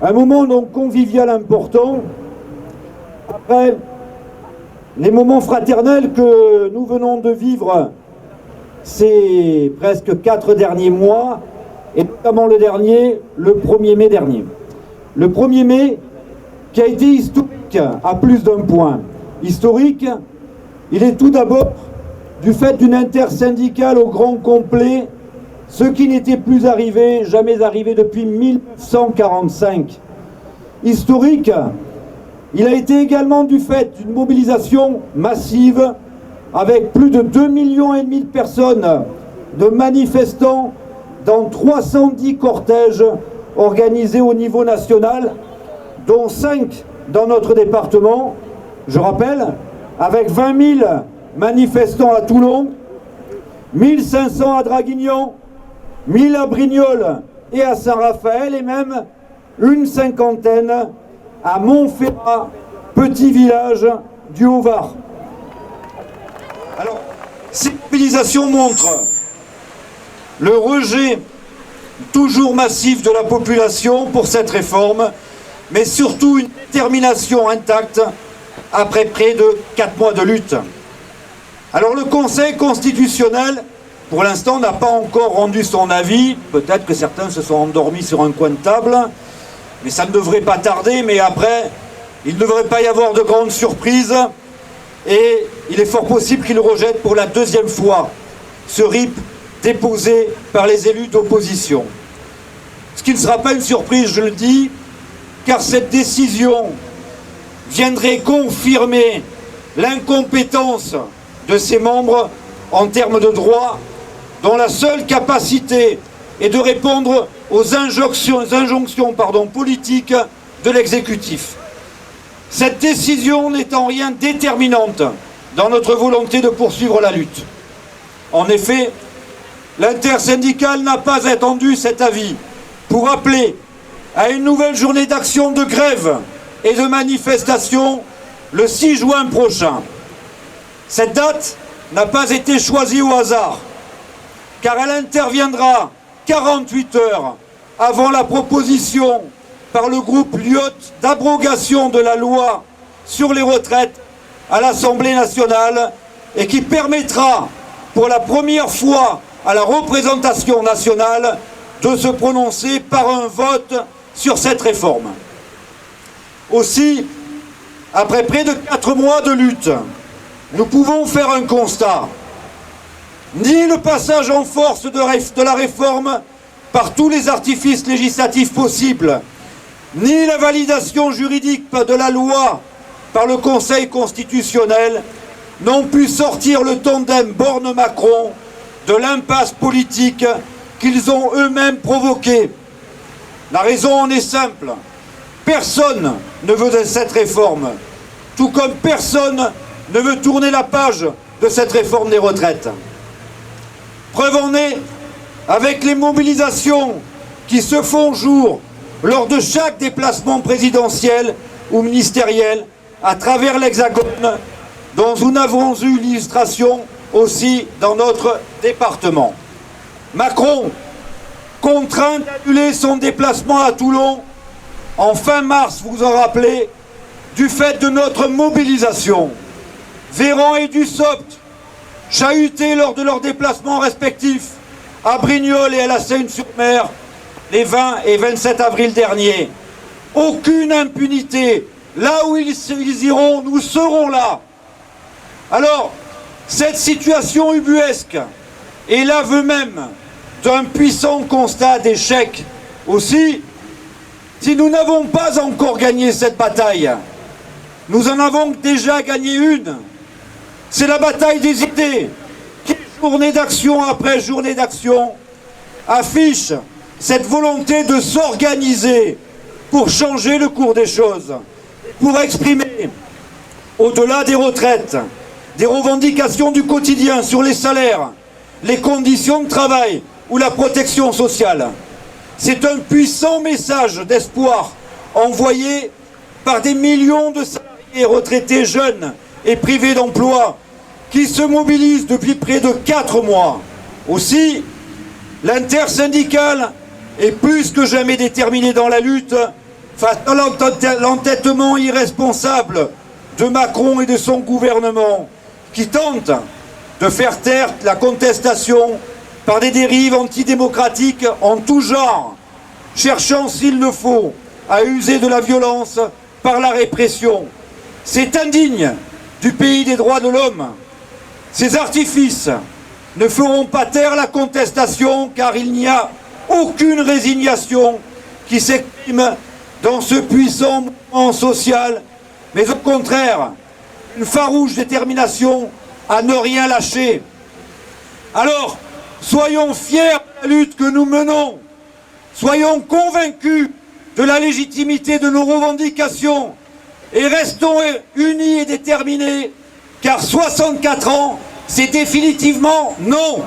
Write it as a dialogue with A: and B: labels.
A: Un moment donc convivial important, après les moments fraternels que nous venons de vivre ces presque 4 derniers mois, et notamment le dernier, le 1er mai dernier. Le 1er mai qui a été historique à plus d'un point. Historique, il est tout d'abord du fait d'une intersyndicale au grand complet, ce qui n'était plus arrivé, jamais arrivé depuis 1945. Historique, il a été également du fait d'une mobilisation massive avec plus de 2,5 millions de personnes, de manifestants dans 310 cortèges organisés au niveau national, dont 5 dans notre département, je rappelle, avec 20 000 manifestants à Toulon, 1500 à Draguignan, 1000 à Brignoles et à Saint-Raphaël, et même une cinquantaine à Montferrat, petit village du Haut-Var. Alors, ces mobilisations montrent le rejet toujours massif de la population pour cette réforme, mais surtout une détermination intacte après près de 4 mois de lutte. Alors le Conseil constitutionnel, pour l'instant, n'a pas encore rendu son avis. Peut-être que certains se sont endormis sur un coin de table, mais ça ne devrait pas tarder. Mais après, il ne devrait pas y avoir de grandes surprises. Et il est fort possible qu'il rejette pour la 2e fois ce RIP déposé par les élus d'opposition. Ce qui ne sera pas une surprise, je le dis, car cette décision viendrait confirmer l'incompétence de ses membres en termes de droit, dont la seule capacité est de répondre aux injonctions politiques de l'exécutif. Cette décision n'est en rien déterminante dans notre volonté de poursuivre la lutte. En effet, l'intersyndicale n'a pas attendu cet avis pour appeler à une nouvelle journée d'action de grève et de manifestation le 6 juin prochain. Cette date n'a pas été choisie au hasard, car elle interviendra 48 heures avant la proposition par le groupe Liot d'abrogation de la loi sur les retraites à l'Assemblée nationale et qui permettra pour la première fois à la représentation nationale de se prononcer par un vote sur cette réforme. Aussi, après près de 4 mois de lutte, nous pouvons faire un constat. Ni le passage en force de la réforme par tous les artifices législatifs possibles, ni la validation juridique de la loi par le Conseil constitutionnel n'ont pu sortir le tandem Borne-Macron de l'impasse politique qu'ils ont eux-mêmes provoquée. La raison en est simple. Personne ne veut de cette réforme, tout comme personne ne veut tourner la page de cette réforme des retraites. Preuve en est avec les mobilisations qui se font jour lors de chaque déplacement présidentiel ou ministériel à travers l'Hexagone, dont nous avons eu l'illustration aussi dans notre département. Macron, contraint d'annuler son déplacement à Toulon en fin mars, vous vous en rappelez, du fait de notre mobilisation. Véran et Dussopt, chahutés lors de leurs déplacements respectifs à Brignoles et à la Seine-sur-Mer les 20 et 27 avril derniers. Aucune impunité. Là où ils iront, nous serons là. Alors, cette situation ubuesque est l'aveu même d'un puissant constat d'échec. Aussi, si nous n'avons pas encore gagné cette bataille, nous en avons déjà gagné une. C'est la bataille des idées qui, journée d'action après journée d'action, affiche cette volonté de s'organiser pour changer le cours des choses, pour exprimer, au-delà des retraites, des revendications du quotidien sur les salaires, les conditions de travail ou la protection sociale. C'est un puissant message d'espoir envoyé par des millions de salariés retraités jeunes et privés d'emploi qui se mobilisent depuis près de 4 mois. Aussi, l'intersyndicale est plus que jamais déterminée dans la lutte face à l'entêtement irresponsable de Macron et de son gouvernement, qui tentent de faire taire la contestation par des dérives antidémocratiques en tout genre, cherchant, s'il le faut, à user de la violence par la répression. C'est indigne du pays des droits de l'homme. Ces artifices ne feront pas taire la contestation, car il n'y a aucune résignation qui s'exprime dans ce puissant mouvement social, mais au contraire, une farouche détermination à ne rien lâcher. Alors, soyons fiers de la lutte que nous menons, soyons convaincus de la légitimité de nos revendications et restons unis et déterminés, car 64 ans, c'est définitivement non.